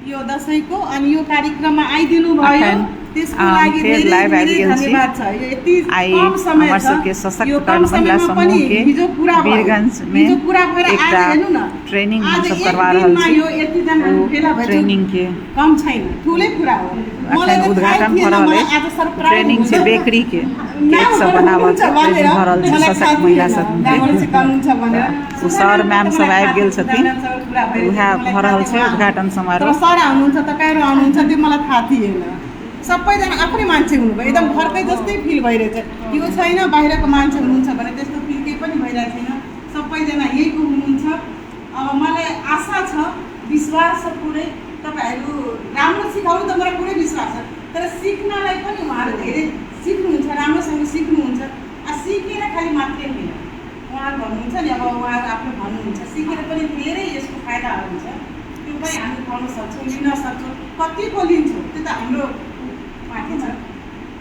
यो दशैंको अनि यो कार्यक्रममा आइदिनु भयो त्यसको लागि धेरै धन्यवाद छ। यो यति कम समय छ, यो कम समयमा पनि हिजो पूरा वीरगंज में एक ट्रेनिंग हम सब करवा रहे हैं। ट्रेनिंग के कम छैन, ठुलै कुरा हो। अखन उद्घाटन भरल है ट्रेनिंग से बेकरी के केक सब बनावल ट्रेनिंग भरल है सशक्त महिला सब के सर मैम सब आबि गेल छथिन, उहे भरल छै उद्घाटन समारोह। सर आउनुहुन्छ, तपाईहरु आउनुहुन्छ, त्यो मलाई थाहा थिएन। सबैजना आफ्नै मान्छे हुनुभयो, एकदम घरकै जस्तै फिल भइरहेछ। यो छैन बाहिरको मान्छे हुनुहुन्छ भने त्यस्तो फिल केही पनि भइरहेको छैन, सबैजना यहीको हुनुहुन्छ। अब मलाई आशा छ, विश्वास छ पुरै तपाईहरु राम्रो सिकाउनु त मलाई पुरै विश्वास छ। तर सिक्नलाई पनि उहाँहरु धेरै सिक्नुहुन्छ, राम्रोसँग सिक्नुहुन्छ। सिकेर खालि मात्रै होइन, उहाँहरु भन्नुहुन्छ नि, अब उहाँहरु आफ्नो भन्नुहुन्छ सिकेर पनि धेरै यसको फाइदाहरू हुन्छ। त्यो पनि हामी पाउन सक्छौँ, लिन सक्छौँ। कतिको लिन्छौँ त्यो त हाम्रो माथि छ,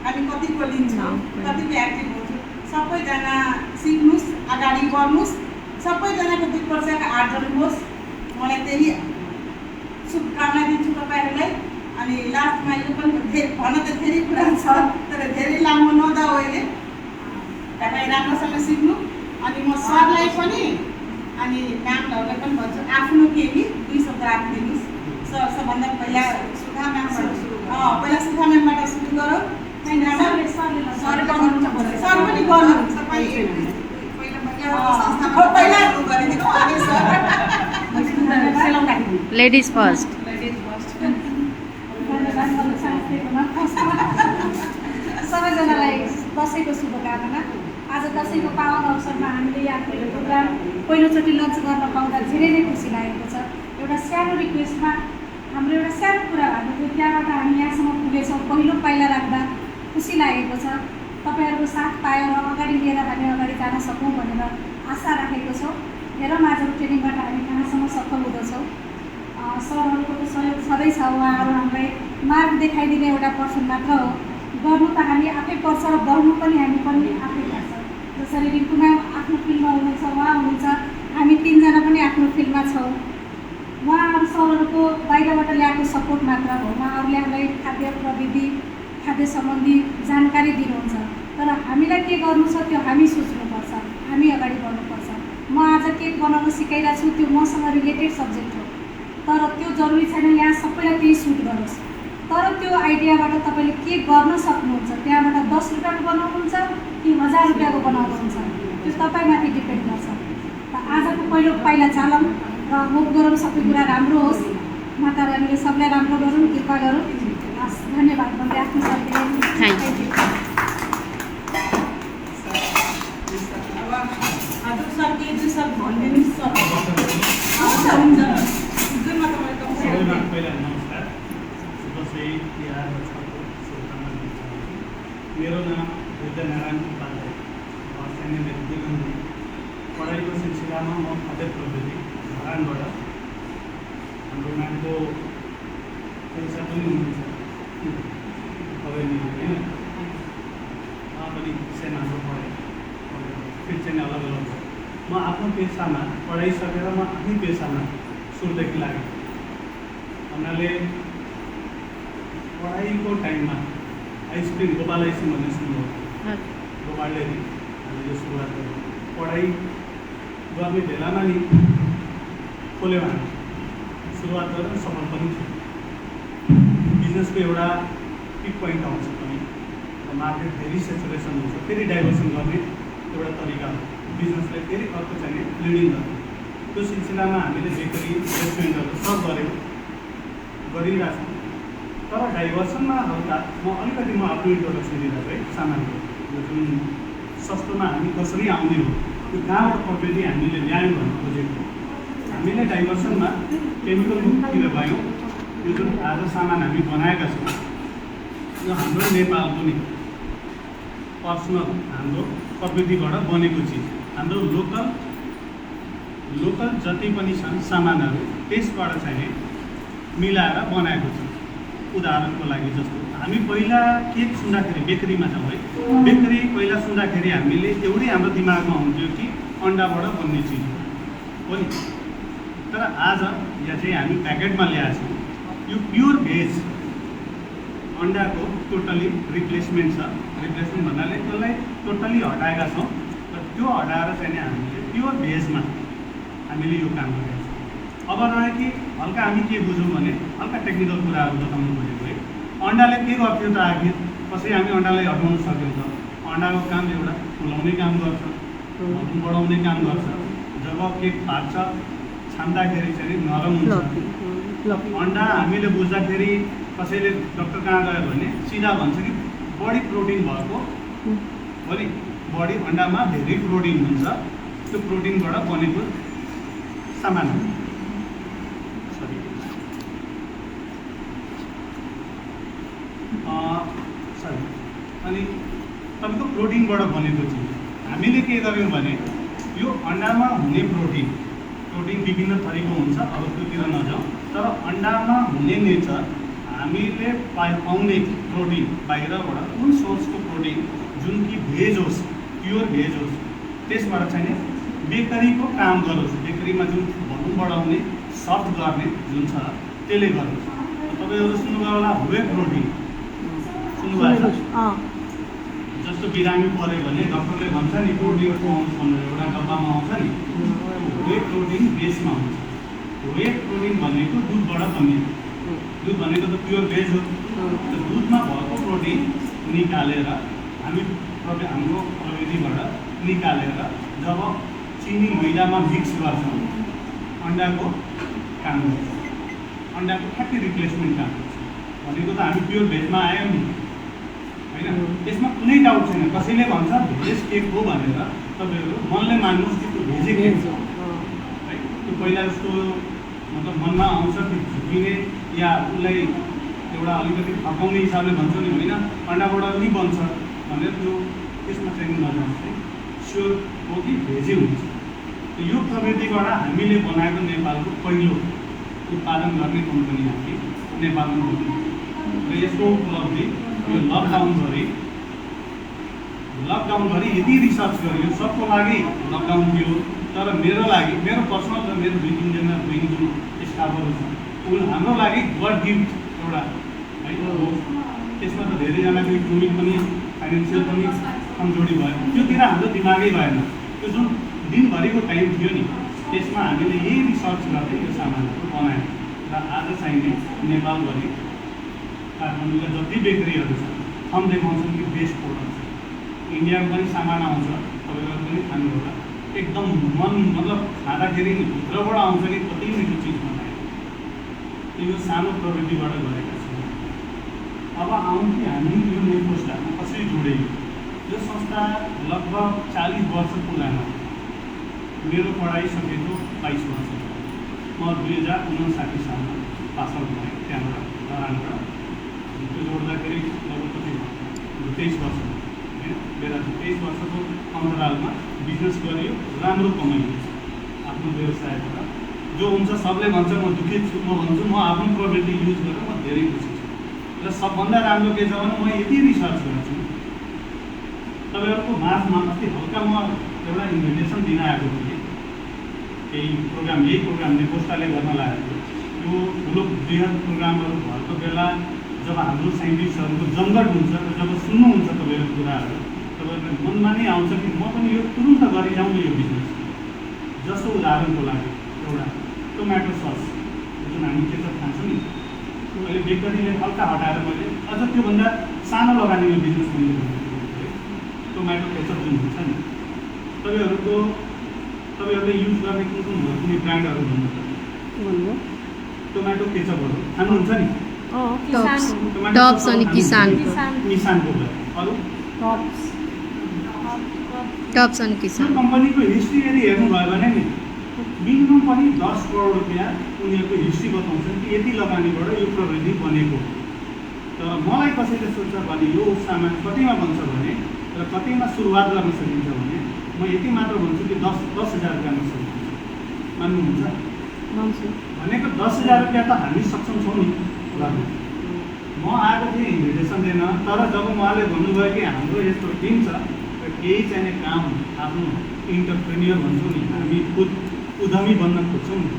हामी कतिको लिन्छौँ, कतिको एक्टिभ हुन्छौँ। सबैजना सिक्नुहोस्, अगाडि बढ्नुहोस्, सबैजनाको 2 वर्षका आर्जन होस्। मलाई त्यही शुभकामना दिन्छु तपाईँहरूलाई। अनि लास्टमा यो पनि भन्न त धेरै कुरा छ, तर धेरै लामो नदाउ अहिले। तपाईँ राम्रोसँग सिक्नु। अनि म सरलाई पनि अनि म्यामहरूलाई पनि भन्छु, आफ्नो केही 2 शब्द राखिदिनुहोस्। सर सबभन्दा पहिला सुधा म्यामबाट सुरु गरौँ। पहिला सुधा म्यामबाट सुरु गरौँ। सर पनि गर्नुहुन्छ, पहिला लेडीज फर्स्ट। सबैजनालाई दसैँको शुभकामना। आज दसैँको पावन अवसरमा हामीले यहाँ प्रोग्राम पहिलोचोटि लन्च गर्न पाउँदा धेरै नै खुसी लागेको छ। एउटा सानो रिक्वेस्टमा हाम्रो एउटा सानो कुरा भएको थियो, त्यहाँबाट हामी यहाँसम्म पुगेछौँ। पहिलो पाइला राख्दा खुसी लागेको छ। तपाईँहरूको साथ पाएर अगाडि लिएर हामी अगाडि जान सकौँ भनेर आशा राखेको छौँ। हेरौँ आजको ट्रेनिङबाट हामी कहाँसम्म सफल हुँदछौँ। सरहरूको त सहयोग छँदैछ, उहाँहरू हामीलाई मार्ग देखाइदिने एउटा पर्सन मात्र हो। गर्नु त हामी आफै पर्छ र बढ्नु पनि हामी पनि आफै पर्छ। जसरी रिङ्कु म्याम आफ्नो फिल्डमा हुनुहुन्छ, उहाँ हुनुहुन्छ, हामी 3 जना पनि आफ्नो फिल्डमा छौँ। उहाँहरू सरहरूको बाहिरबाट ल्याएको सपोर्ट मात्र हो। उहाँहरूले हामीलाई खाद्य प्रविधि, खाद्य सम्बन्धी जानकारी दिनुहुन्छ। तर हामीलाई के गर्नु छ त्यो हामी सोच्नुपर्छ, हामी अगाडि बढ्नुपर्छ। म आज केक बनाउन सिकाइरहेको छु, त्यो मसँग रिलेटेड सब्जेक्ट हो, तर त्यो जरुरी छैन यहाँ सबैलाई त्यही सुट गरोस्। तर त्यो आइडियाबाट तपाईँले के गर्न सक्नुहुन्छ, त्यहाँबाट 10 रुपियाँको बनाउनुहुन्छ कि 1000 रुपियाँको बनाउनुहुन्छ, त्यो तपाईँमाथि डिपेन्ड गर्छ। त आजको पहिलो पाइला चालौँ र होप गरौँ सबै कुरा राम्रो होस्। माता रानीले सबलाई राम्रो गरौँ, कृपा गरौँ। हस्, धन्यवाद भन्दै आफ्नो सरले मेरो नाम विद्यानारायण उपाध्याय, सैन्य वीरगंज। पढाइको सिलसिलामा म खाद्य प्रविधि धरानबाट, हाम्रो नामको पेसा पनि हुनुहुन्छ होइन, उहाँ पनि सेनाको पढाइ फिर चाहिँ अलग अलग हो। म आफ्नो पेसामा पढाइसकेर म आफ्नै पेसामा सुरुदेखि लागेँ। हुनाले पढाइको टाइममा आइसक्रिम, गोपाल आइसक्रिम भन्ने सुन्नुभयो, गोपालले हामीले सुरुवात गऱ्यौँ। पढाइ गर्ने बेलामा नि खोल्यौँ हामी, सुरुवात गरेर सफल पनि थियो। बिजनेसको एउटा पिक पोइन्ट आउँछ पनि, मार्केट धेरै सेचुरेसन हुन्छ, फेरि डाइभर्सन गर्ने एउटा तरिका हो बिजनेसलाई फेरि अर्को चाहिँ लिडिङ गर्ने। त्यो सिलसिलामा हामीले बेकरी रेस्टुरेन्टहरू सब गरिरहेछौँ। तर डाइभर्सनमा हल्का म आफ्नो इन्ट्रोडक्सन दिँदा है, सामानको यो जुन सस्तोमा हामी कसरी आउने हो, त्यो कहाँबाट प्रविधि हामीले ल्यायौँ भन्ने खोजेको। हामीले डाइभर्सनमा केमिकल मुक्ततिर गयौँ। यो जुन आज सामान हामी बनाएका छौँ, यो हाम्रो नेपालको नि पर्सनल हाम्रो प्रविधिबाट बनेको चिज, हाम्रो लोकल जति पनि छन् सामानहरू त्यसबाट चाहिँ मिलाएर बनाएको छ। उदाहरणको लागि जस्तो हामी पहिला केक सुन्दाखेरि बेकरीमा जाउँ है, बेकरी पहिला सुन्दाखेरि हामीले एउटै हाम्रो दिमागमा हुन्थ्यो कि अन्डाबाट बन्ने चिज हो नि। तर आज यहाँ चाहिँ हामी प्याकेटमा ल्याएको छौँ। यो प्योर भेज अन्डाको टोटली रिप्लेसमेन्ट छ। रिप्लेसमेन्ट भन्नाले त्यसलाई टोटली हटाएका छौँ र त्यो हटाएर चाहिँ नि हामीले प्योर भेजमा हामीले यो काम गरेका छौँ। अब रह्यो कि हल्का हामी के बुझौँ भने हल्का टेक्निकल कुराहरू बताउनु पऱ्यो है। अन्डाले के गर्थ्यो त आखिर कसरी हामी अन्डालाई हटाउन सक्यौँ त? अन्डाको काम एउटा फुलाउने काम गर्छ, वजन बढाउने काम गर्छ। जब केक फाट्छ छाम्दाखेरि चाहिँ नरम हुन्छ। अन्डा हामीले बुझ्दाखेरि कसैले डक्टर कहाँ गयो भने सिधा भन्छ कि बढी प्रोटिन भएको हो नि, बढी अन्डामा धेरै प्रोटिन हुन्छ, त्यो प्रोटिनबाट बनेको सामान हो। सरी अनि तपाईँको प्रोटिनबाट बनेको चिज हामीले के गर्यौँ भने यो अन्डामा हुने प्रोटिन विभिन्न थरीको हुन्छ, अब त्योतिर नजाउँ। तर अन्डामा हुने नेचर हामीले पाउने प्रोटिन बाहिरबाट कुन सोर्सको प्रोटिन जुन कि भेज होस्, प्योर भेज होस्, त्यसबाट चाहिँ नि बेकरीको काम गरोस्। बेकरीमा जुन भलुम बढाउने सफ्ट गर्ने जुन छ त्यसले गरोस्। तपाईँहरू सुन्नुभयो होला वे प्रोटिन सुन्नुभएको छ? जस्तो बिरामी पऱ्यो भने डक्टरले भन्छ नि प्रोटिन पाउनु भनेर एउटा डब्बामा आउँछ नि, वे प्रोटिन बेसमा हुन्छ। वे प्रोटिन भनेको दुधबाट बनिएको। दुध भनेको त प्योर भेज हो। त्यो दुधमा भएको प्रोटिन निकालेर हामी हाम्रो प्रविधिबाट निकालेर जब चिनी मैदामा मिक्स गर्छौँ अन्डाको काम गर्छ। अन्डाको ठ्याक्कै रिप्लेसमेन्ट काम गर्छ भनेको त हामी प्योर भेजमा आयौँ नि होइन। त्यसमा कुनै डाउट छैन। कसैले भन्छ भेज केक हो भनेर तपाईँहरू मनले मान्नुहोस् कि त्यो भेजै केक हो है। त्यो पहिला जस्तो मतलब मनमा आउँछ कि झुकिने या उसलाई एउटा अलिकति फकाउने हिसाबले भन्छ नि होइन अन्डाबाट पनि बन्छ भनेर त्यो त्यसमा ट्रेनिङ गर्नुहोस् है। स्योर हो कि भेजै हुन्छ। यो प्रविधिबाट हामीले बनाएको नेपालको पहिलो उत्पादन गर्ने कम्पनी हामी नेपालमा बन्यो र यसको उपलब्धि यो लकडाउनभरि यति रिसर्च गरियो। सबको लागि लकडाउन थियो, तर मेरो लागि मेरो पर्सनल र मेरो 2-3जना बहिनी जुन स्टाफहरू छ हाम्रो लागि गड गिफ्ट एउटा है। त्यसमा त धेरैजनाको इकोनोमिक पनि फाइनेन्सियल पनि कमजोरी भयो, त्योतिर हाम्रो दिमागै भएन। त्यो जुन दिनभरिको टाइम थियो नि त्यसमा हामीले यही रिसर्च गर्दै यो सामानहरू बनायौँ र आज चाहिँ नेपालभरि काठमाडौँका जति बेकरीहरू छ हम देखाउँछन् कि बेस्ट प्रोडक्ट छ। इन्डियाको पनि सामान आउँछ, तपाईँहरू पनि खानु होला। एकदम मन मतलब खाँदाखेरि भित्रबाट आउँछ कि कति मिठो चिज बनायो। यो सानो प्रविधिबाट गरेका छौँ। अब आउँ कि हामी यो नेपोस्टामा कसरी जोडेको। यो संस्था लगभग 40 वर्ष पुरानो। मेरो पढाइ सकेको 22 वर्ष। म 2059 सालमा पास आउट भएँ त्यहाँबाट धरानबाट। त्यो जोड्दाखेरि लगभग कति भयो 23 वर्ष होइन। मेरा 23 वर्षको अन्तरालमा बिजनेस गरियो, राम्रो कमाइयो आफ्नो व्यवसायबाट। जो हुन्छ सबले भन्छ म दुखित छु, म भन्छु म आफ्नो प्रविधि युज गरेर म धेरै खुसी छु। र सबभन्दा राम्रो के छ भने म यति रिसर्च गर्छु तपाईँहरूको माझमा अस्ति हल्का म एउटा इन्भिटेसन दिन आएको थिएँ। यही प्रोग्राम नेपोस्टाले गर्न लागेको यो ठुलो बृहत प्रोग्रामहरू भएको बेला जब हाम्रो साइन्टिस्टहरूको जङ्गट हुन्छ र जब सुन्नुहुन्छ तपाईँहरूको कुराहरू तपाईँहरूको मनमा नै आउँछ कि म पनि यो तुरुन्त गरिजाउँ यो बिजनेस। जस्तो उदाहरणको लागि एउटा टोमेटो सस जुन हामी केचप खान्छौँ नि, अहिले बेकरीले हल्का हटाएर मैले अझ त्योभन्दा सानो लगानीमा बिजनेस पनि गरेको है। टोमेटो केचप जुन हुन्छ नि तपाईँहरूले युज गर्ने कुन कुनै ब्रान्डहरू भन्नु टोमेटो केचपहरू खानुहुन्छ नि? टप्स अनि किसानको अरू टप्स अनि किसान कम्पनीको हिस्ट्री यदि हेर्नुभयो भने नि मिनिमम पनि 10 करोड रुपियाँ उनीहरूको हिस्ट्री बताउँछन् कि यति लगानीबाट यो प्रविधि बनेको। तर मलाई कसैले सोध्छ भने यो सामान कतिमा बन्छ भने र कतिमा सुरुवात गर्न सकिन्छ भने म यति मात्र भन्छु कि 10,000 रुपियाँमा सकिन्छ। मान्नुहुन्छ? भनेको 10,000 रुपियाँ त हामी सक्षम छौँ नि गर्नु। म आएको थिएँ इन्भिटेसन दिन, तर जब उहाँले भन्नुभयो कि हाम्रो यस्तो टिम छ र केही चाहिने काम आफ्नो इन्टरप्रेन्योर भन्छौँ नि, हामी खुद उद्यमी बन्न खोज्छौँ नि,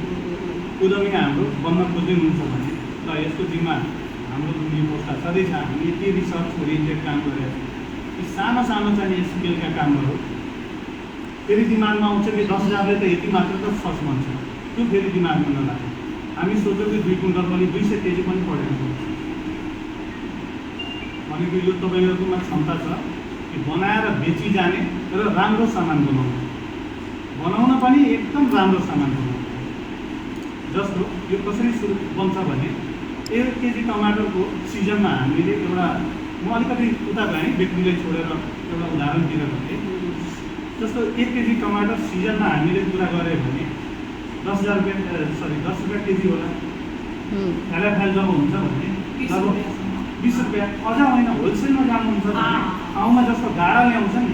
उद्यमी हाम्रो बन्न खोज्दै हुनुहुन्छ भने र ल यसको जिम्मा हाम्रो जुन यो पोस्टमा सधैँ छ, हामी यति रिसर्च ओरिएन्टेड काम गरेका छौँ। यी सानो सानो चाहिँ स्केलका कामहरू फेरि दिमागमा आउँछ कि 10,000ले त यति मात्र त सर्च भन्छ, त्यो फेरि दिमागमा नलाग्छ। हामी सोच्यौँ कि 2 क्विन्टल पनि 200 केजी पनि पढेको भनेको यो तपाईँहरूकोमा क्षमता छ कि बनाएर बेची जाने र राम्रो सामान बनाउन पनि एकदम राम्रो सामान बनाउनु। जस्तो यो कसरी सुरु बन्छ भने 1 केजी टमाटरको सिजनमा हामीले एउटा, म अलिकति उता गएँ बेकरीलाई छोडेर एउटा उदाहरणतिर भने, जस्तो 1 केजी टमाटर सिजनमा हामीले कुरा गऱ्यो भने 10,000 रुपियाँ 10 रुपियाँ केजी होला। फाइल जब हुन्छ भने जब 20 रुपियाँ, अझ होइन होलसेलमा जानुहुन्छ भने ठाउँमा जस्तो गाडा ल्याउँछ नि,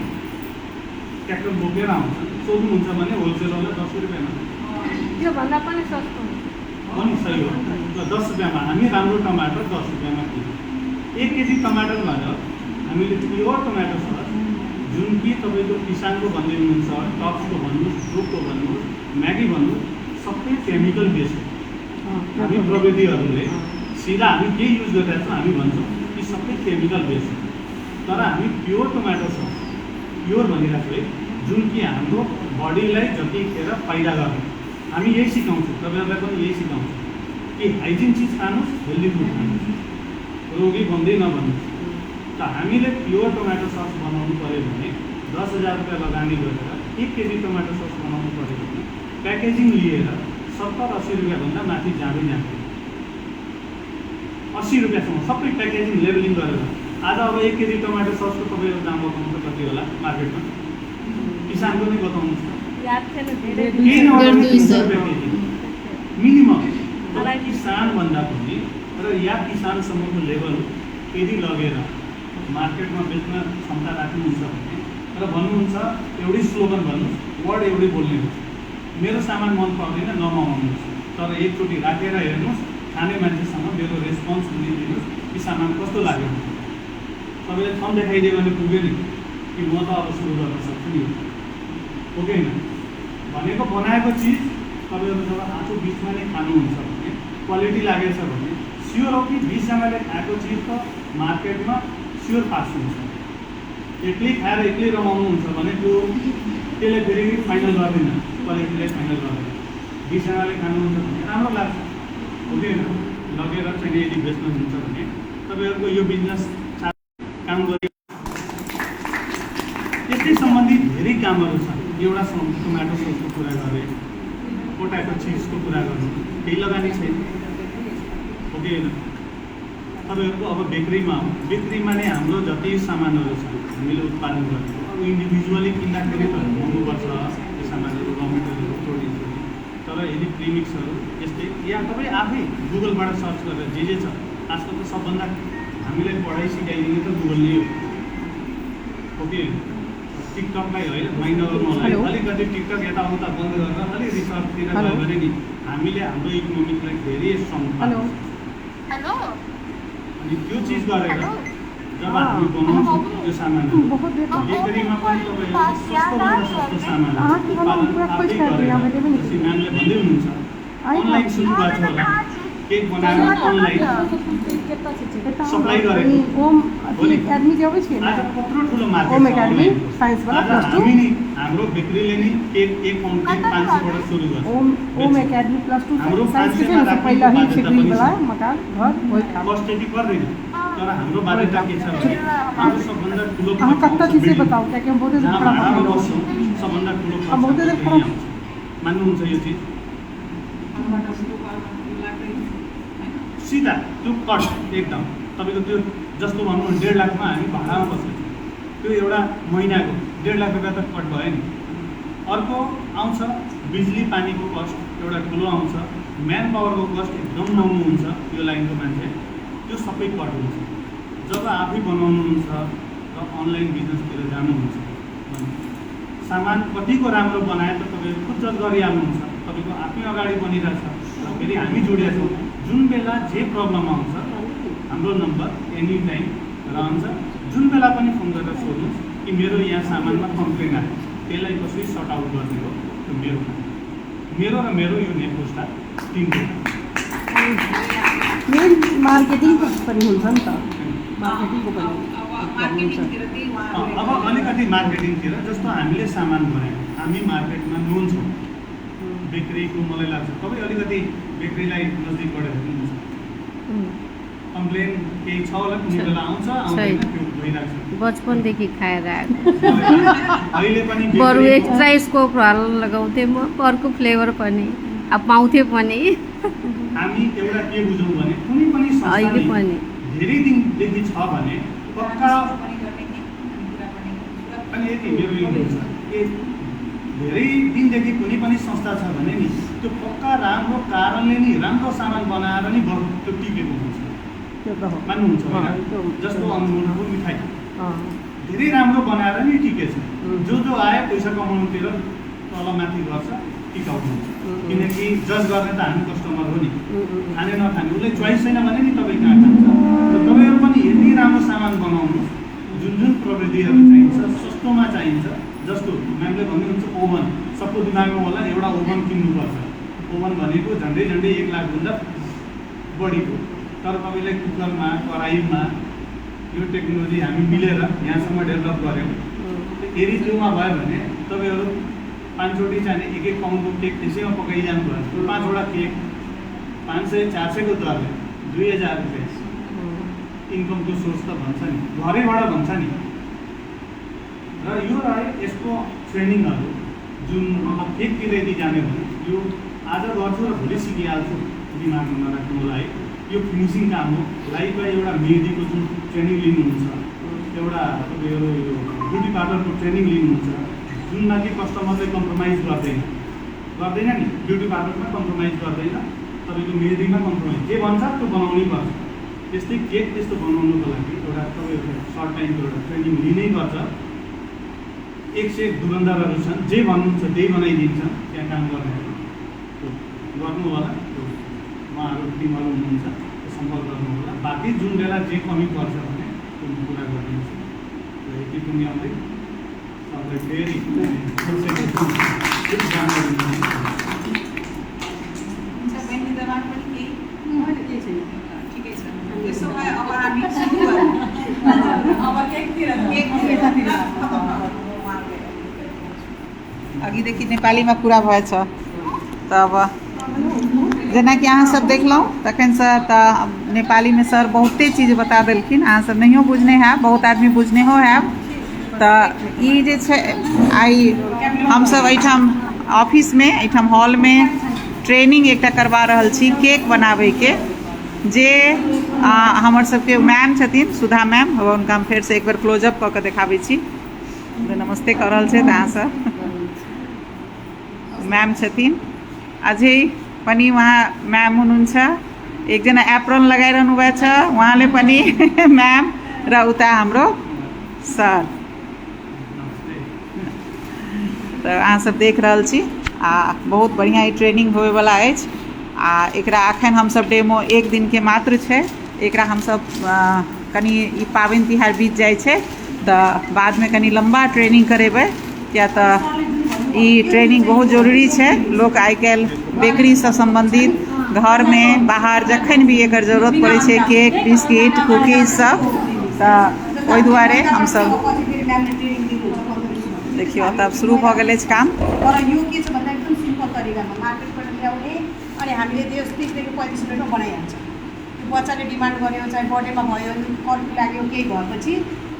ट्र्याक्टर बोकेर आउँछ, सोध्नुहुन्छ भने होलसेलरलाई 10 रुपियाँमा त्योभन्दा पनि सस्तो पनि सही हो। ल 10 रुपियाँमा हामी राम्रो टमाटर 10 रुपियाँमा किलो। 1 केजी टमाटर भनेर हामीले प्योर टमाटर छ जुन कि तपाईँको किसानको भन्दै हुनुहुन्छ, टप्सको भन्नुहोस्, फ्रुटको भन्नुहोस्, म्यागी भन्नुहोस्, सबै केमिकल बेस हो। हामी प्रविधिहरूले सिधा हामी के युज गरिरहेको छौँ हामी भन्छौँ कि सबै केमिकल बेस हो। तर हामी प्योर टमाटर छ, प्योर भनिरहेको छु है, जुन कि हाम्रो बडीलाई जतिखेर फाइदा गर्ने। हामी यही सिकाउँछौँ, तपाईँहरूलाई पनि यही सिकाउँछौँ कि हाइजिन चिज खानुहोस्, हेल्दी फुड खानुहोस्, रोगी भन्दै नभन्नुहोस्। त हामीले प्योर टमाटो सस बनाउनु पऱ्यो भने 10,000 रुपियाँ लगानी गरेर 1 केजी टमाटो सस बनाउनु पऱ्यो भने प्याकेजिङ लिएर 70-80 रुपियाँभन्दा माथि जाँदैन। 80 रुपियाँसम्म सबै प्याकेजिङ लेबलिङ गरेर। आज अब 1 केजी टमाटो ससको तपाईँको दाम बताउनुहुन्छ कति होला मार्केटमा? किसानको नै बताउनुहोस् त। मिनिमम किसानभन्दा पनि र या किसानसम्मको लेभल यदि लगेर मार्केटमा बेच्न क्षमता राख्नुहुन्छ भने र भन्नुहुन्छ एउटै स्लोगन भन्नुहोस्, वर्ड एउटै बोल्नुहोस्, मेरो सामान मन पर्दैन नमगाउनुहोस्, तर एकचोटि राखेर हेर्नुहोस्, खाने मान्छेसँग मेरो रेस्पोन्स हुने दिनुहोस् कि सामान कस्तो लाग्यो। तपाईँले थम देखाइदियो भने पुग्यो नि कि म त अब सुरु गर्न सक्छु नि, हो कि होइन? भनेको बनाएको चिज तपाईँहरू जब आफू बिचमा नै खानुहुन्छ भने क्वालिटी लागेछ भने स्योर हो कि 20जनाले खाएको चिज त मार्केटमा स्योर पास हुन्छ। एक्लै खाएर एक्लै रमाउनुहुन्छ भने त्यसले फेरि फाइनल गर्दैन, क्वालिटीलाई फाइनल गर्दैन। 20जनाले खानुहुन्छ भने राम्रो लाग्छ, हो कि होइन? लगेर चाहिँ यदि बेच्नुहुन्छ भने तपाईँहरूको यो बिजनेस काम गरे यस्तै सम्बन्धित धेरै कामहरू छन्। एउटा टोमेटो ससको कुरा गरेँ, पोटाटो चिजको कुरा गर्नु, केही लगानी छैन, हो कि होइन? तपाईँहरूको अब बेकरीमा हो, बेकरीमा नै हाम्रो जति सामानहरू छ हामीले उत्पादन गरेको, अब इन्डिभिजुअली किन्दाखेरि त महँगो पर्छ त्यो सामानहरू, र मेटेरियलहरू, प्रोटिन्सहरू। तर यदि प्रिमिक्सहरू यस्तै या तपाईँ आफै गुगलबाट सर्च गरेर जे छ, आजकल त सबभन्दा हामीलाई पढाइ सिकाइदिने त गुगल नै हो कि होइन? टिकटकलाई होइन माइन्ड नगर्नुलाई अलिकति टिकटक यताउता बन्द गरेर अलिक रिसर्चतिर गयो भने नि हामीले हाम्रो इकोनोमिकलाई धेरै स्ट्रङ पार्छ। अनि त्यो चिज गरेर जब हामी बनाउँछौँ त्यो सामानहरू बेकरीमा पनि तपाईँहरू सस्तोभन्दा सस्तो सामानहरू उत्पादन आफै गरेर, जस्तै म्यामले भन्दै हुनुहुन्छ अनलाइन सुरु भएको होला, केक बनाएर अनलाइन सप्लाई गरेको आज कत्रो ठुलो मार्केट छ। आज हामी नि हाम्रो बेकरीले नि केक 1 पाउन्ड 500बाट सुरु गर्छ। हाम्रो फ्रान्सेसमा राख्ने बाध्यता पनि छ, कस्टेटी पर्दैन। तर हाम्रो बाध्यता के छ भने हाम्रो सबभन्दा ठुलो जहाँ भाडामा बस्छौँ सबभन्दा ठुलो मान्नुहुन्छ यो चिज? सिधा त्यो कट एकदम तपाईँको त्यो जस्तो भनौँ 1.5 लाखमा हामी भाडामा बस्छौँ, त्यो एउटा महिनाको 1.5 लाख रुपियाँ त कट भयो नि। अर्को आउँछ बिजुली पानीको कस्ट एउटा ठुलो आउँछ, म्यान पावरको कस्ट एकदम महँगो हुन्छ यो लाइनको मान्छे, त्यो सबै कट हुन्छ। जब आफै बनाउनुहुन्छ र अनलाइन बिजनेसतिर जानुहुन्छ सामान कतिको राम्रो बनाए त तपाईँहरू खुद जज गरिहाल्नुहुन्छ। तपाईँको आफै अगाडि बनिरहेछ र फेरि हामी जोडिया छौँ। जुन बेला जे प्रब्लम आउँछ हाम्रो नम्बर एनी टाइम रहन्छ, जुन बेला पनि फोन गरेर सोध्नुहोस् कि मेरो यहाँ सामानमा कम्प्लेन आयो, त्यसलाई कसरी सर्ट आउट गर्ने हो, त्यो मेरो र मेरो यो नेटको स्टाफ टिमको। मेन मार्केटिङको पनि हुन्छ नि त मार्केटिङको पनि गर्नुहुन्छ अब अलिकति मार्केटिङतिर जस्तो हामीले सामान बनायौँ हामी मार्केटमा नोन छौँ बेकरीको मलाई लाग्छ तपाईँ अलिकति बेकरीलाई नजिकबाट हेर्नुहुन्छ कम्प्लेन केही छ होला कुनै बेला आउँछ आउँदैन त्यो भइरहेको छ बचपनदेखि खाएर आएको अहिले पनि बरु एक्स्ट्रा स्कोप लगाउँथेँ म अर्को फ्लेभर पनि अब पाउँथेँ पनि हामी एउटा के बुझौँ भने कुनै पनि अहिले संस्थाले पनि धेरै दिनदेखि छ भने पक्का अनि यति मेरो यो हुन्छ के धेरै दिनदेखि कुनै पनि संस्था छ भने नि त्यो पक्का राम्रो कारणले नि राम्रो सामान बनाएर नि त्यो टिकेको हुन्छ त्यो त हो मान्नुहुन्छ होइन जस्तो अमरुलको मिठाई धेरै राम्रो बनाएर नि टिकेछ जो आयो पैसा कमाउनुतिर तलमाथि गर्छ टिकाउनु किनकि जज गर्ने त हामी कस्टमर हो नि खाने नखाने उसले चोइस छैन भने नि तपाईँ कहाँ खान्छ र तपाईँहरू पनि यति राम्रो सामान बनाउनु जुन जुन प्रविधिहरू चाहिन्छ सस्तोमा चाहिन्छ जस्तो म्यामले भन्नुहुन्छ ओभन सबको दिमागमा होला एउटा ओभन किन्नुपर्छ ओभन भनेको झन्डै 1 लाखभन्दा बढीको तर तपाईँलाई कुकरमा कराईमा यो टेक्नोलोजी हामी मिलेर यहाँसम्म डेभलप गऱ्यौँ यदि त्योमा भयो भने तपाईँहरू 5 चोटि चाहिने 1 पाउन्डको केक त्यसैमा पकाइजानु भयो 5वटा केक 500-400 को दरले 2000 रुपियाँ इन्कमको सोर्स त भन्छ नि घरैबाट भन्छ नि र यो रह्यो यसको ट्रेनिङहरू जुन अब केकतिर यदि जाने भने यो आज गर्छु र भोलि सिकिहाल्छु दिमागमा नराख्नुलाई यो फिनिसिङ काम हो लाइफमा एउटा मेहदीको जुन ट्रेनिङ लिनुहुन्छ एउटा तपाईँहरू यो ब्युटी पार्लरको ट्रेनिङ लिनुहुन्छ जुनमा कि कस्टमरले कम्प्रोमाइज गर्दैन नि ब्युटी पार्लरमा कम्प्रोमाइज गर्दैन तपाईँको मेहदीमा कम्प्रोमाइज जे भन्छ त्यो बनाउनै पर्छ त्यस्तै केक त्यस्तो बनाउनुको लागि एउटा तपाईँहरूको सर्ट टाइमको एउटा ट्रेनिङ लिनै पर्छ 1 से 1 दुकानदारहरू छन् जे भन्नुहुन्छ त्यही बनाइदिन्छ त्यहाँ काम गर्नेहरू गर्नु होला उहाँहरू टिमहरू हुनुहुन्छ सम्पर्क गर्नु होला बाँकी जुन बेला जे कमी पर्छ भने त्यो पुरा गरिदिन्छु र यति पनि आउँदै सबलाई फेरि अघिदेखि नेपालीमा कुरा भएछ त अब जेना कि अहाँ सब देखलहुँ तखन से तऽ नेपाली में सर बहुते चीज बता देलखिन अहाँ सब नहियो बुझने हैब बहुत आदमी बुझने हो हैब तऽ ई जे छै आइ हमसब एहिठाम ऑफिस में एहिठाम हॉल में ट्रेनिंग एकटा करवा रहल छी केक बनाबे के जे हमर सबके मैम छथिन सुधा मैम हुनका हम फेर से एक बार क्लोजअप कऽ के देखाबै छी नमस्ते कर रहल छै अहाँ सब मैम छथिन अझै पनि वहाँ मैम हुनुहुन्छ एकजना एप्रोन लगाइरहनु भएको छ उहाँले पनि मैम र उता हाम्रो सर तऽ अहाँ सब देख रहल छी बहुत बढ़िया ई ट्रेनिंग होवे वाला अछि एकरा अखन हम सब डेमो 1 दिन के मात्र छै एकरा हम सब कनी ई पाबनि तिहार बीत जाइ छै तऽ बाद में कनी लंबा ट्रेनिंग करेबै किया तऽ ई ट्रेनिंग बहुत जरूरी छै लोक आइ काल्हि बेकरी से संबंधित घर में बाहर जखन भी एकर जरूरत पड़े छै केक बिस्किट कुकीज सब तऽ ओहि दुआरे हम सब देखियो तब शुरू भ गेल अछि काम तर यो के छ भन्दा एकदम सिम्पल तरिकामा मार्केटबाट ल्याउने अनि हामीले 30 देखि 35 मिनेटमा बनाइहाल्छ त्यो बच्चाले डिमान्ड गर्यो चाहे बर्थडेमा भयो कर्फ्यू लाग्यो केही भएपछि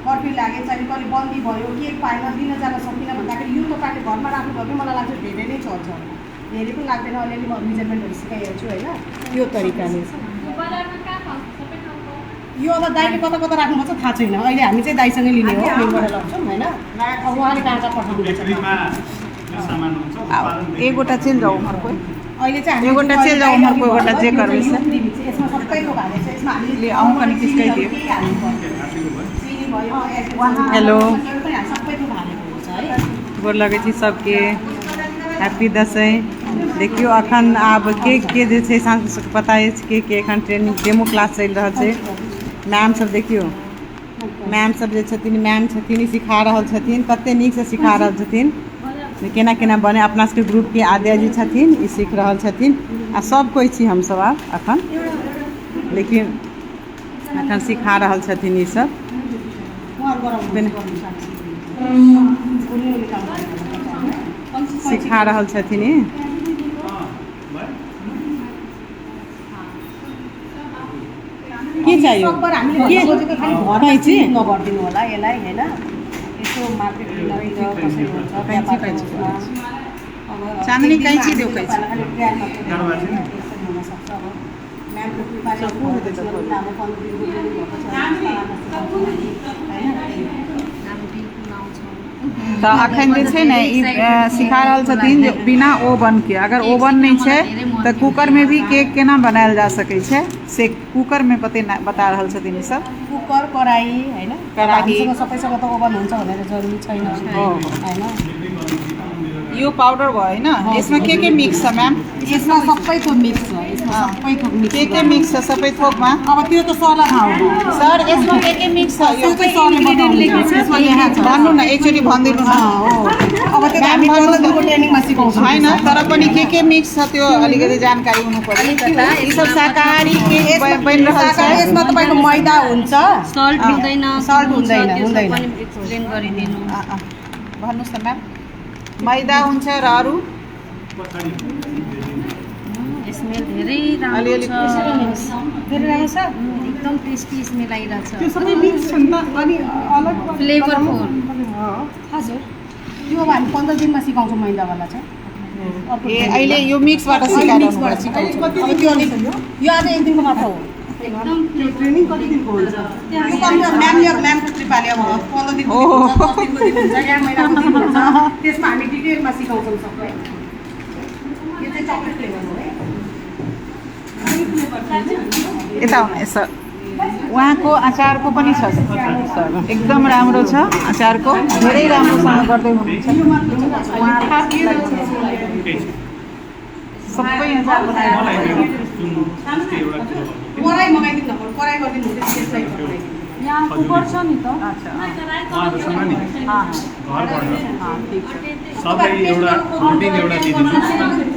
कर्फ्यू लाग्यो चाहे कहिले बन्दी भयो केक पाएन दिन जान सकिनँ भन्दाखेरि यो तपाईँले घरमा राख्नु भयो भने मलाई लाग्छ धेरै नै चल्छ धेरै पनि लाग्दैन अलिअलि म मेजरमेन्टहरू सिकाइहाल्छु होइन यो तरिकाले यो अब दाइले कता कता राख्नुपर्छ थाहा छैन अहिले हामी चाहिँ दाइसँगै लिने हो यहीँबाट लग्छौँ होइन अब उहाँले कहाँ कहाँ पठाउनु एगोटा चलि जाऊ हर कोही अहिले चाहिँ एगोटा चलि जाऊ हर कोही गोटा जे करबै से यसमा सबै थोक हालेको छ यसमा हामीले आउँ पनि किसकै दियो चिनी भयो हेलो सबै थोक हालेको हुन्छ है गोर लगै छी सबके हैप्पी दसैँ देखियो अखन आब केक के जे छै सबके पता अछि के एखन ट्रेनिंग डेमो क्लास चलि रहल छै मैम सब देखियो मैम सब जे छथिन मैम छथिन ई सिखा रहल छथिन कते नीक से सिखा रहल छथिन केना केना बने अपना सबके ग्रुप के आद्या जी छथिन ई सीख रहल छथिन आ सब कोई छी हम सब आब अखन लेकिन एखन सिखा रहल छथिन ई सब सिखा रहल छथिन ई के चाहियो सकभर हामीले सोचेको खालि घरमै चाहिँ नगरिदिनु होला यसलाई होइन यसो मार्केटतिर कसरी हुन्छ व्यापारमा अब चाँदनी कैँची देऊ कैँची खालि ब्रान्डमा हुनसक्छ अब म्यामको कृपाले अब 15 दिनको ट्रेनिङ भएको छ त अखन जे छै ने ई सिखा रहल छथिन जे बिना ओवन के अगर ओवन नहीं छै तो कुकर में भी केक केना बनायल जा सकै छै से कुकर में बता रहल छथिन ई सब कुकर कराही होइन कराही। हामीसँग सबैसँग त ओभन हुन्छ भनेर जरुरी छैन होइन यो पाउडर भयो हैन यसमा के मिक्स छ म्याम यसमा सबैको मिक्स छ यसमा सबैको मिक्स के मिक्स छ सबै थोकमा अब त्यो त सरलाई थाहा हो सर यसमा के मिक्स छ यो सबै सरले बताउनुहुन्छ यसमा यहाँ छ भन्नु न एकचोटि भनिदिनु न अब त्यो हामी 15 दिनको ट्रेनिङमा सिकाउँछौँ हैन तर पनि के मिक्स छ त्यो अलिकति जानकारी हुनु पर्यो यी सब शाकाहारी के बनि रहल छ यसमा तपाईँको मैदा हुन्छ सल्ट हुँदैन सल्ट हुँदैन हुँदैन पनि एक्सप्लेन गरिदिनु भन्नुस् न म्याम मैदा हुन्छ र अरू स्मेल धेरै राम्रो अलिअलि छ धेरै राम्रो छ एकदम टेस्टी स्मेल आइरहेछ त्यो सबै मिक्स छ नि त अनि अलग फ्लेभरफुल हजुर यो अब हामी 15 दिनमा सिकाउँछौँ मैदावाला चाहिँ ए अहिले यो मिक्सबाट सिकाइरहनु मिक्सबाट भएको छ। सिकाउँछौँ अब त्यो अलिक यो आज एक दिनको मात्र हो एकदम ट्रेनिङ कति दिनको हुन्छ यो कम्प्युटर म्यामको कृपाले अब 15 दिनको दिन हुन्छ 10 दिनको दिन हुन्छ 1 महिनाको दिन हुन्छ त्यसमा हामी डिटेलमा सिकाउँछौँ सबै यो चाहिँ चकलेट फ्लेभर हो है यता आउनु यसो उहाँको अचारको पनि छ एकदम राम्रो छ अचारको धेरै राम्रोसँग गर्दै हुनुहुन्छ सबै अचार मलाई बनाएर जुन अस्ति एउटा कुरो भन्थ्यो, कराई मगाइदिनु न कराई गरिदिनु हुन्छ त्यसलाई यहाँ कुकर छ नि त अच्छा उहाँहरूसँग नि घरबाट ठिक छ सबै एउटा रुटिन एउटा दिइदिनु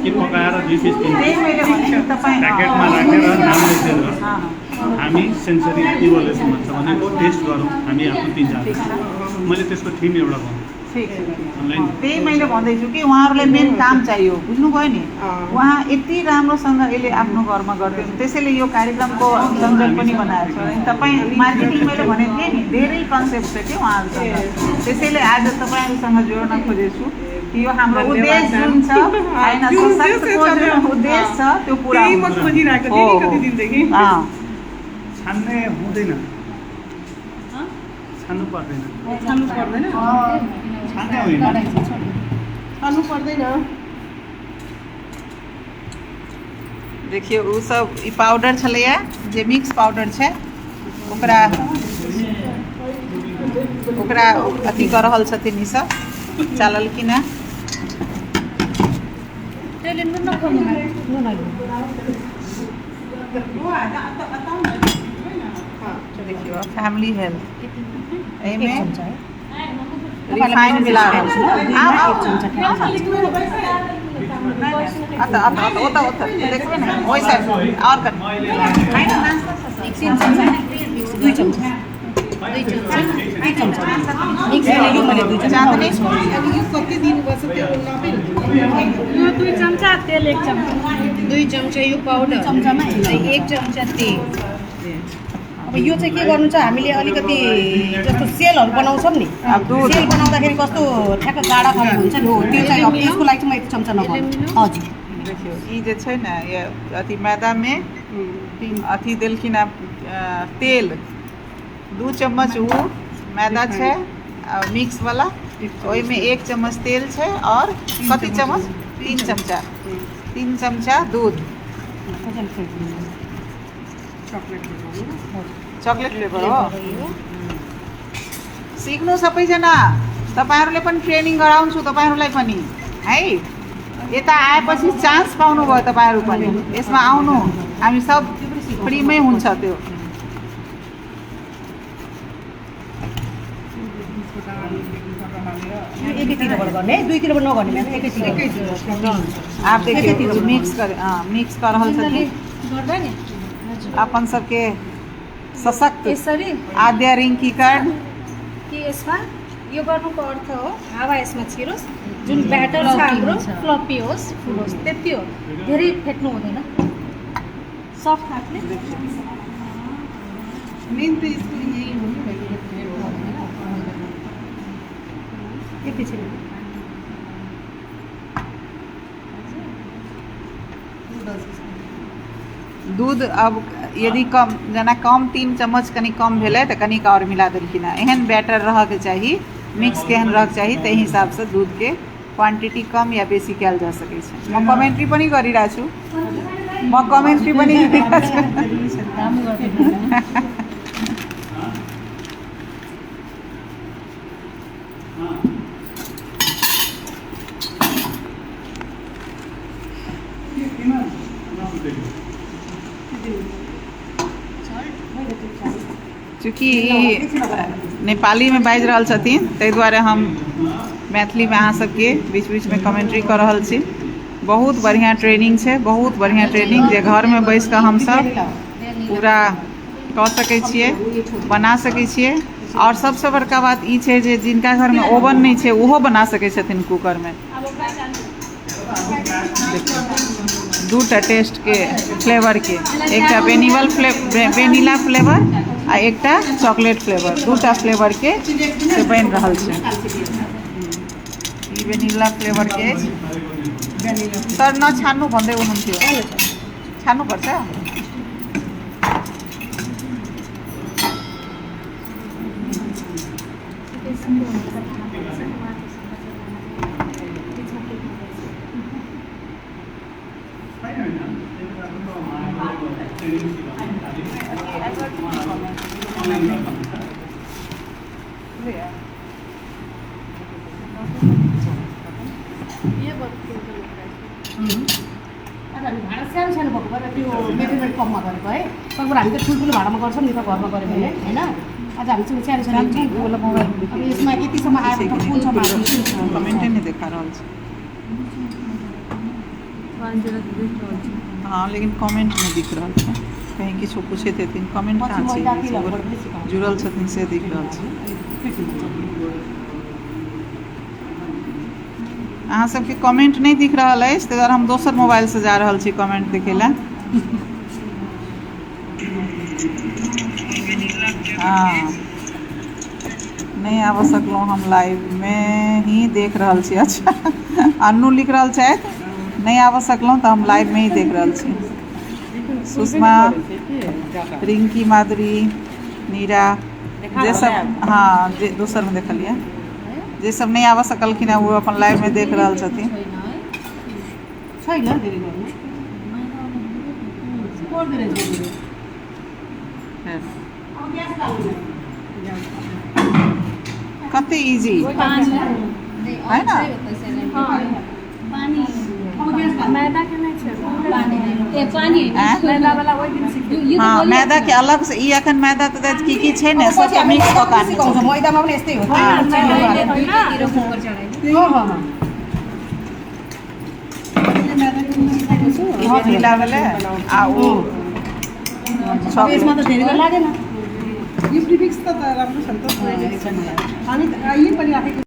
कि पकाएर 2 पिस 3 त्यही मैले भने तपाईँ प्याकेटमा राखेर नाम लेखेर हाँ, हामी सेन्सरी इभोल्युसन भन्छ भनेको टेस्ट गरौँ हामी आफ्नो 3-4 मैले त्यसको थिम एउटा भन्छु ठिक छ अनलाइन त्यही मैले भन्दैछु कि उहाँहरूलाई मेन काम चाहियो बुझ्नुभयो नि उहाँ यति राम्रोसँग यसले आफ्नो घरमा गर्दै त्यसैले यो कार्यक्रमको सञ्चालन पनि बनाएको छ अनि तपाईँ मार्केटिङ मैले भनेको थिएँ नि धेरै कन्सेप्ट छ कि उहाँहरूसँग त्यसैले आज तपाईँहरूसँग जोड्न खोजेछु कि यो हाम्रो उद्देश्य जुन छ होइन सशक्तको जुन उद्देश्य छ त्यो पुरा त्यही म खोजिरहेको थिएँ नि कति दिनदेखि छान्ने हुँदैन छान्नु पर्दैन खानु पर्दैन छान्ने होइन खानु पर्दैन देखियो उ सब ई पाउडर छलैया जे मिक्स पाउडर छै ओकरा अथी कर रहल छथिन ई सब चलल कि ना त्यसले नुन नखोल्नु देखियो फैमिली हेल्थ एमे चम्चा है रिफाइन मिला रहल छै आओ आओ ओता देखबे ना ओइ साइड और कर हैन दुई चम्चा एक चम्चा मिक्स यो मैले दुई चम्चा चाँदनी यो कति दिनुपर्छ त्यो नबिल यो 2 चम्चा तेल 1 चम्चा 2 चम्चा यो पाउडर चम्चामा 1 चम्चा तेल अब यो चाहिँ के गर्नु छ हामीले अलिकति जस्तो सेलहरू बनाउँछौँ नि अब दूध सेल बनाउँदाखेरि कस्तो ठ्याक्क गाढा खालको हुन्छ नि हो त्यो चाहिँ अब त्यसको लागि चाहिँ म 1 चम्चा नगर्नु हजुर देखियो ई जे छै ना ये अथी मैदा में अथी देलखिन तेल 2 चम्मच उ मैदा छै मिक्स वाला ओहि में 1 चम्मच तेल छै और कति चम्मच 3 चम्चा 3 चम्चा दूध चॉकलेट फ्लेभर हो सिक्नु सबैजना तपाईँहरूले पनि ट्रेनिङ गराउँछु तपाईँहरूलाई पनि है यता आएपछि चान्स पाउनुभयो तपाईँहरू पनि यसमा आउनु हामी सब फ्रीमै हुन्छ त्यो एकैतिरबाट गर्ने है दुईतिरबाट नगर्ने म्याम एकैतिर आप देखिए मिक्स कर रहल छथिन गर्दा नि अपन सबके सशक्त यसरी आद्या रिङ्की कार्ड कि यसमा यो गर्नुको अर्थ हो हावा यसमा छिरोस्, जुन ब्याटर छ हाम्रो फ्लपी होस्, फुल होस्, त्यति हो। धेरै फेट्नु हुँदैन, सफ्ट हातले। मेन तो इसको यही हो एकैछिन दूध अब यदि कम जना कम 3 चम्मच कनी कम भेलै तऽ कनिक और मिला देलखिन हेँ। एहन बैटर रहके चाही, मिक्स केहन रहके चाही, ताहि हिसाबसँ दूधके क्वान्टिटी कम या बेसी कयल जा सकै छै। म कमेन्ट्री पनि गरिरहेको छु, म कमेन्ट्री पनि गरिरहेको छु। चूँकि नेपालीमे बाजि रहल छथिन ताहि दुआरे हम मैथिलीमे अहाँ सबके बीच बीचमे कमेंट्री कऽ रहल छी। बहुत बढ़िआँ ट्रेनिंग छै, बहुत बढ़िआँ ट्रेनिंग जे घरमे बैस कऽ हमसब पूरा कऽ सकै छियै, बना सकै छियै। और सबसँ बड़का बात ई छै जे जिनका घरमे ओवन नहीं छै ओहो बना सकै छथिन कुकरमे। दूटा टेस्ट के फ्लेवर के, एकटा वेनिला फ्लेवर आ एकटा चॉकलेट फ्लेवर, दूटा फ्लेवर के से बनि रहल छै। ई वेनिला फ्लेवर के सर न छान्नु भन्दै हुनुहुन्थ्यो, छान्नु पर्छ। भाँडा सानो सानो भएको भएर त्यो मेजरमेन्ट कममा गरेको है। कोही हामी त ठुल्ठुलो भाँडामा गर्छौँ नि त घरमा गऱ्यो भने होइन। आज हामी चाहिँ सानो सानो अब यसमा यतिसम्म आएर त कुन कमेन्टै नहीं देखा रहल छै। हाँ लेकिन कमेंट नहीं दिख रहा है, कहीं किछो पूछे थे कमेंट कहाँ छै, जुड़ल छथिन से दिख रहा है। अहाँ सबके कमेंट नहीं दिख रहा है, ताहि दुआरे हम दोसर मोबाइल से जा रहल छी कमेंट देखे ला। हाँ नहीं आब सकलहुँ, हम लाइव में ही देख रहल छी। अच्छा अन्नू लिख रहल छथि नहीं आब सकलहुँ तऽ हम लाइव में ही देख रहल छी। सुषमा, रिंकी, माधुरी, नीरा जे सब हाँ जे दोसर में देखलिए, जे सब नहीं आब सकलखिन वो अपन लाइव में देख रहल छथिन। कते इजी है ना। मैदा के नहीं छै, हाँ मैदा के अलग से ई अखन मैदा तऽ की छै ने सब मिक्स कऽ कऽ मैदामा पनि यस्तै हो। ढिला भेलै आ ओ यसमा त धेरै लागेन। यो प्रिफिक्स त राम्रो छ नि त, अनि यही पनि राखेको